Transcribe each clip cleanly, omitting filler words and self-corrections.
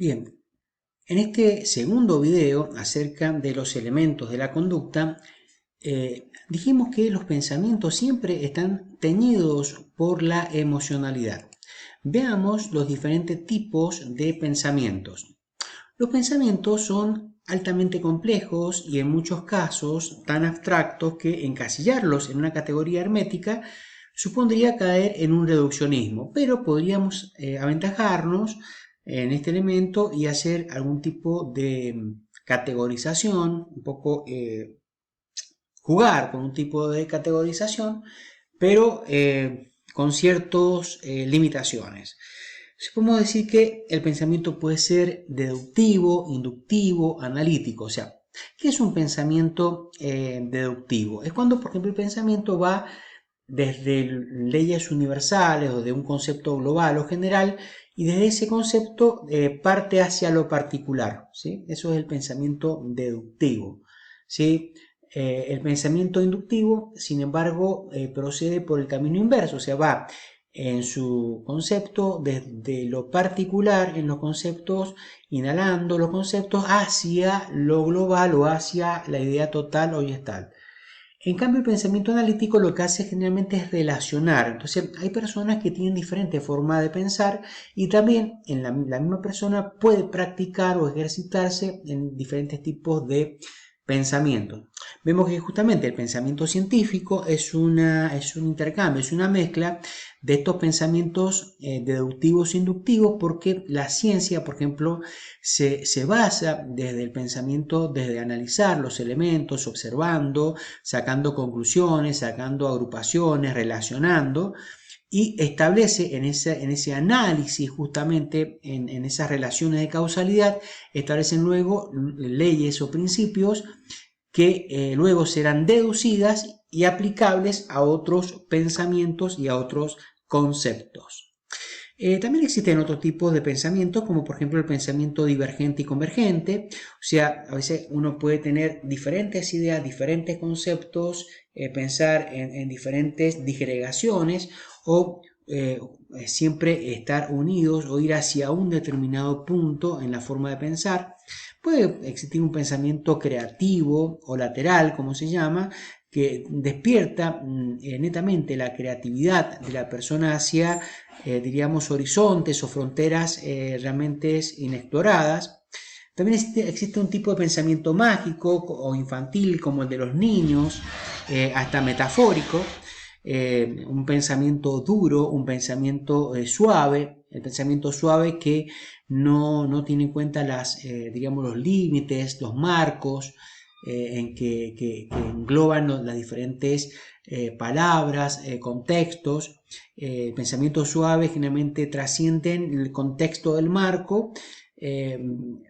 Bien, en este segundo video acerca de los elementos de la conducta, dijimos que los pensamientos siempre están teñidos por la emocionalidad. Veamos los diferentes tipos de pensamientos. Los pensamientos son altamente complejos y en muchos casos tan abstractos que encasillarlos en una categoría hermética supondría caer en un reduccionismo, pero podríamos aventajarnos en este elemento y hacer algún tipo de categorización, un poco jugar con un tipo de categorización, pero con ciertas limitaciones. Podemos decir que el pensamiento puede ser deductivo, inductivo, analítico. O sea, ¿qué es un pensamiento deductivo? Es cuando, por ejemplo, el pensamiento va desde leyes universales o de un concepto global o general y desde ese concepto parte hacia lo particular, ¿sí? Eso es el pensamiento deductivo, ¿sí? El pensamiento inductivo, sin embargo, procede por el camino inverso, o sea, va en su concepto desde lo particular, en los conceptos, inhalando los conceptos hacia lo global o hacia la idea total o gestal. En cambio, el pensamiento analítico lo que hace generalmente es relacionar. Entonces, hay personas que tienen diferentes formas de pensar y también en la misma persona puede practicar o ejercitarse en diferentes tipos de pensamientos. Vemos que justamente el pensamiento científico es un intercambio, es una mezcla de estos pensamientos deductivos e inductivos, porque la ciencia, por ejemplo, se basa desde el pensamiento, desde analizar los elementos, observando, sacando conclusiones, sacando agrupaciones, relacionando, y establece en ese análisis, justamente en esas relaciones de causalidad, establecen luego leyes o principios que luego serán deducidas y aplicables a otros pensamientos y a otros conceptos. También existen otros tipos de pensamientos, como por ejemplo el pensamiento divergente y convergente. O sea, a veces uno puede tener diferentes ideas, diferentes conceptos, pensar en diferentes disgregaciones o siempre estar unidos o ir hacia un determinado punto en la forma de pensar. Puede existir un pensamiento creativo o lateral, como se llama, que despierta netamente la creatividad de la persona hacia diríamos, horizontes o fronteras realmente inexploradas. También existe un tipo de pensamiento mágico o infantil, como el de los niños, hasta metafórico, un pensamiento duro, un pensamiento suave, el pensamiento suave que no tiene en cuenta digamos, los límites, los marcos, que engloban las diferentes palabras, contextos. El pensamiento suave generalmente trascienden el contexto del marco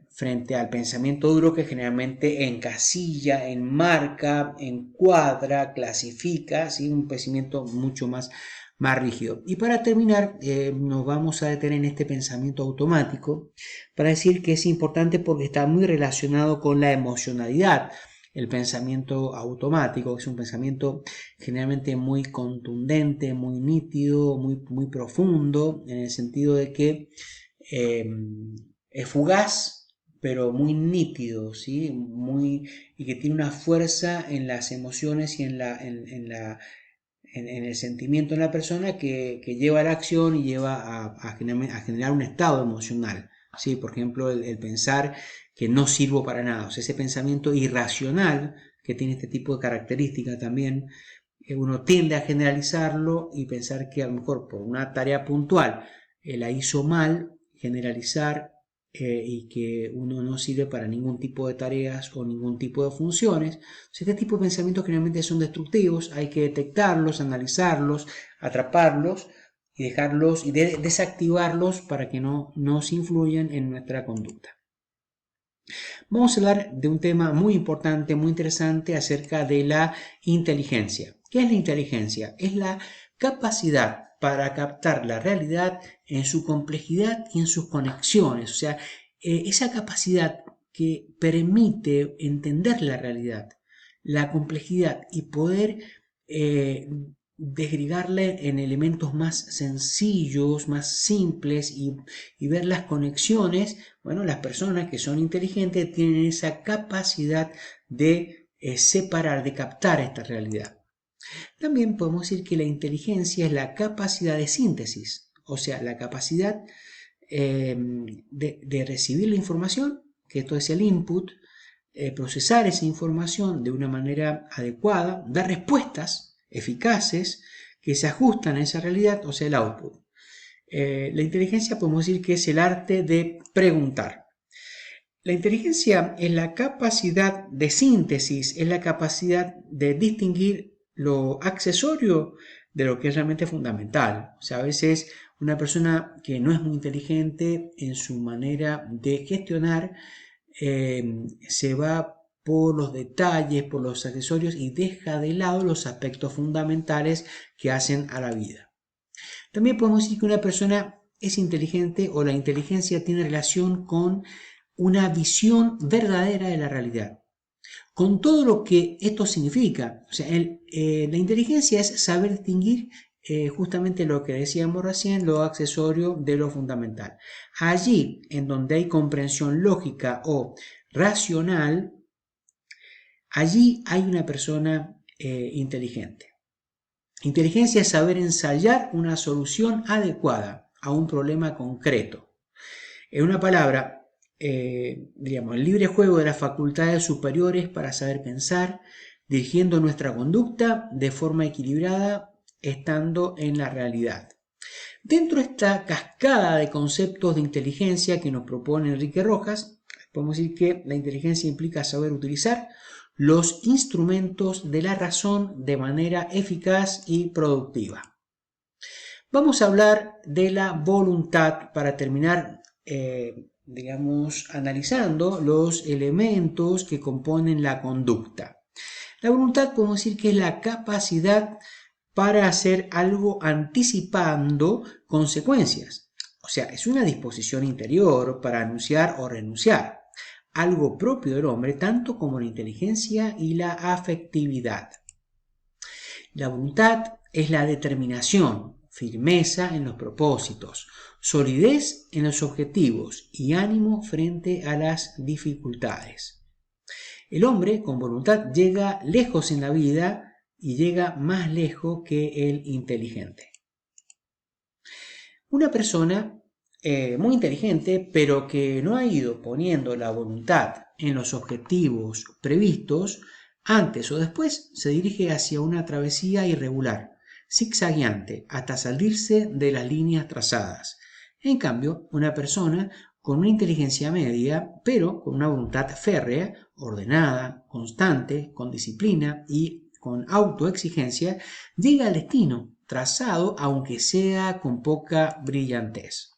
frente al pensamiento duro, que generalmente encasilla, enmarca, encuadra, clasifica, ¿sí? Un pensamiento mucho más rígido. Y para terminar, nos vamos a detener en este pensamiento automático para decir que es importante porque está muy relacionado con la emocionalidad. El pensamiento automático, que es un pensamiento generalmente muy contundente, muy nítido, muy profundo, en el sentido de que es fugaz, pero muy nítido, ¿sí? Y que tiene una fuerza en las emociones y en el sentimiento en la persona que lleva a la acción y lleva a generar un estado emocional. ¿Sí? Por ejemplo, el pensar que no sirvo para nada, o sea, ese pensamiento irracional que tiene este tipo de características también, uno tiende a generalizarlo y pensar que a lo mejor por una tarea puntual la hizo mal, generalizar y que uno no sirve para ningún tipo de tareas o ningún tipo de funciones. Entonces, este tipo de pensamientos generalmente son destructivos, hay que detectarlos, analizarlos, atraparlos y dejarlos y desactivarlos para que no nos influyan en nuestra conducta. Vamos a hablar de un tema muy importante, muy interesante acerca de la inteligencia. ¿Qué es la inteligencia? Es la capacidad para captar la realidad en su complejidad y en sus conexiones. O sea, esa capacidad que permite entender la realidad, la complejidad y poder desgregarle en elementos más sencillos, más simples y ver las conexiones. Bueno, las personas que son inteligentes tienen esa capacidad de separar, de captar esta realidad. También podemos decir que la inteligencia es la capacidad de síntesis, o sea, la capacidad de recibir la información, que esto es el input, procesar esa información de una manera adecuada, dar respuestas eficaces que se ajustan a esa realidad, o sea, el output. La inteligencia podemos decir que es el arte de preguntar. La inteligencia es la capacidad de síntesis, es la capacidad de distinguir lo accesorio de lo que es realmente fundamental. O sea, a veces una persona que no es muy inteligente en su manera de gestionar se va por los detalles, por los accesorios y deja de lado los aspectos fundamentales que hacen a la vida. También podemos decir que una persona es inteligente o la inteligencia tiene relación con una visión verdadera de la realidad, con todo lo que esto significa. O sea, la inteligencia es saber distinguir justamente lo que decíamos recién, lo accesorio de lo fundamental. Allí en donde hay comprensión lógica o racional, allí hay una persona inteligente. Inteligencia es saber ensayar una solución adecuada a un problema concreto. En una palabra, diríamos, el libre juego de las facultades superiores para saber pensar, dirigiendo nuestra conducta de forma equilibrada, estando en la realidad. Dentro de esta cascada de conceptos de inteligencia que nos propone Enrique Rojas, podemos decir que la inteligencia implica saber utilizar los instrumentos de la razón de manera eficaz y productiva. Vamos a hablar de la voluntad para terminar, analizando los elementos que componen la conducta. La voluntad podemos decir que es la capacidad para hacer algo anticipando consecuencias. O sea, es una disposición interior para anunciar o renunciar, algo propio del hombre, tanto como la inteligencia y la afectividad. La voluntad es la determinación, firmeza en los propósitos, solidez en los objetivos y ánimo frente a las dificultades. El hombre con voluntad llega lejos en la vida y llega más lejos que el inteligente. Una persona muy inteligente, pero que no ha ido poniendo la voluntad en los objetivos previstos, antes o después se dirige hacia una travesía irregular, zigzagueante, hasta salirse de las líneas trazadas. En cambio, una persona con una inteligencia media, pero con una voluntad férrea, ordenada, constante, con disciplina y con autoexigencia, llega al destino trazado, aunque sea con poca brillantez.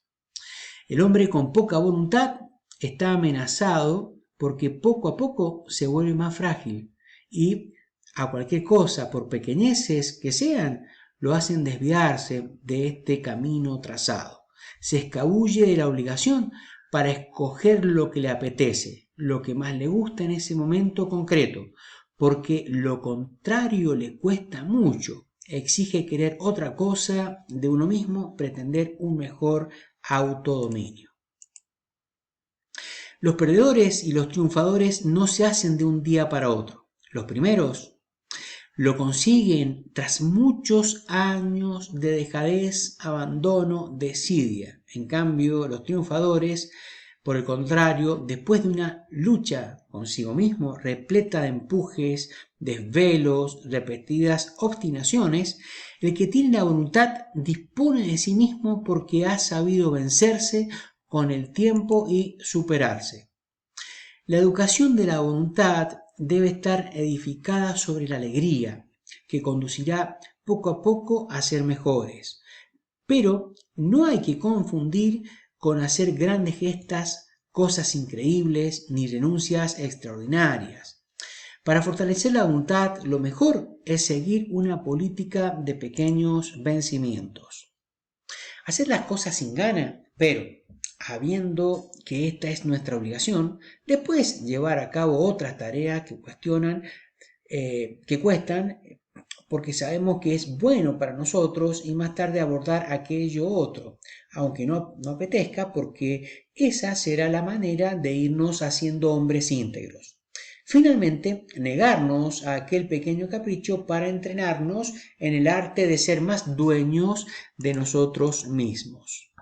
El hombre con poca voluntad está amenazado porque poco a poco se vuelve más frágil y a cualquier cosa, por pequeñeces que sean, lo hacen desviarse de este camino trazado. Se escabulle de la obligación para escoger lo que le apetece, lo que más le gusta en ese momento concreto, porque lo contrario le cuesta mucho. Exige querer otra cosa de uno mismo, pretender un mejor autodominio. Los perdedores y los triunfadores no se hacen de un día para otro. Los primeros lo consiguen tras muchos años de dejadez, abandono, desidia. En cambio, los triunfadores, por el contrario, después de una lucha consigo mismo, repleta de empujes, desvelos, repetidas obstinaciones, el que tiene la voluntad dispone de sí mismo porque ha sabido vencerse con el tiempo y superarse. La educación de la voluntad debe estar edificada sobre la alegría, que conducirá poco a poco a ser mejores. Pero no hay que confundir con hacer grandes gestas, cosas increíbles, ni renuncias extraordinarias. Para fortalecer la voluntad, lo mejor es seguir una política de pequeños vencimientos. Hacer las cosas sin gana, pero habiendo que esta es nuestra obligación, después llevar a cabo otras tareas que cuestan, porque sabemos que es bueno para nosotros y más tarde abordar aquello otro, aunque no apetezca, porque esa será la manera de irnos haciendo hombres íntegros. Finalmente, negarnos a aquel pequeño capricho para entrenarnos en el arte de ser más dueños de nosotros mismos.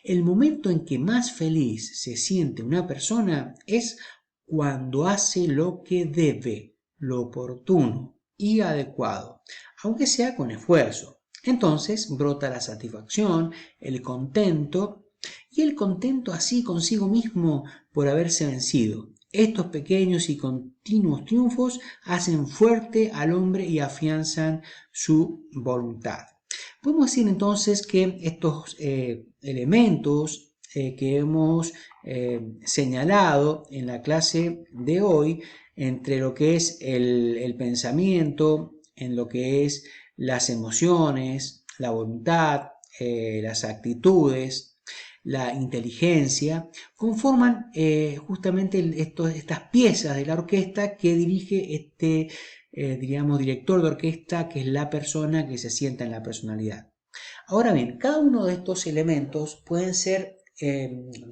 El momento en que más feliz se siente una persona es cuando hace lo que debe, lo oportuno y adecuado, aunque sea con esfuerzo. Entonces brota la satisfacción, el contento y el contento así consigo mismo por haberse vencido. Estos pequeños y continuos triunfos hacen fuerte al hombre y afianzan su voluntad. Podemos decir entonces que estos elementos que hemos señalado en la clase de hoy, entre lo que es el pensamiento, en lo que es las emociones, la voluntad, las actitudes, la inteligencia, conforman justamente estas piezas de la orquesta que dirige este diríamos, director de orquesta, que es la persona que se sienta en la personalidad. Ahora bien, cada uno de estos elementos pueden ser,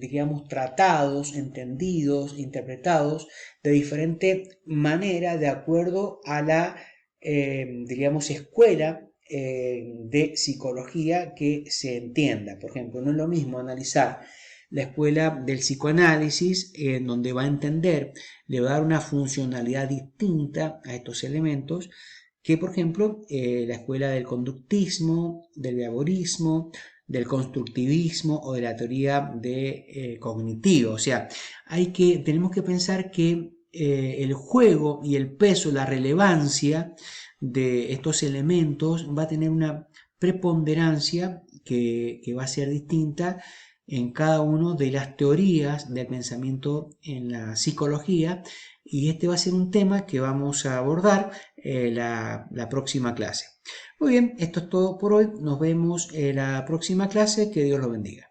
diríamos, tratados, entendidos, interpretados de diferente manera de acuerdo a la, diríamos, escuela de psicología que se entienda. Por ejemplo, no es lo mismo analizar la escuela del psicoanálisis, en donde va a entender, le va a dar una funcionalidad distinta a estos elementos, que por ejemplo la escuela del conductismo, del behaviorismo, del constructivismo o de la teoría de cognitivo. O sea, tenemos que pensar que el juego y el peso, la relevancia de estos elementos va a tener una preponderancia que va a ser distinta en cada una de las teorías del pensamiento en la psicología, y este va a ser un tema que vamos a abordar la próxima clase. Muy bien, esto es todo por hoy. Nos vemos en la próxima clase. Que Dios los bendiga.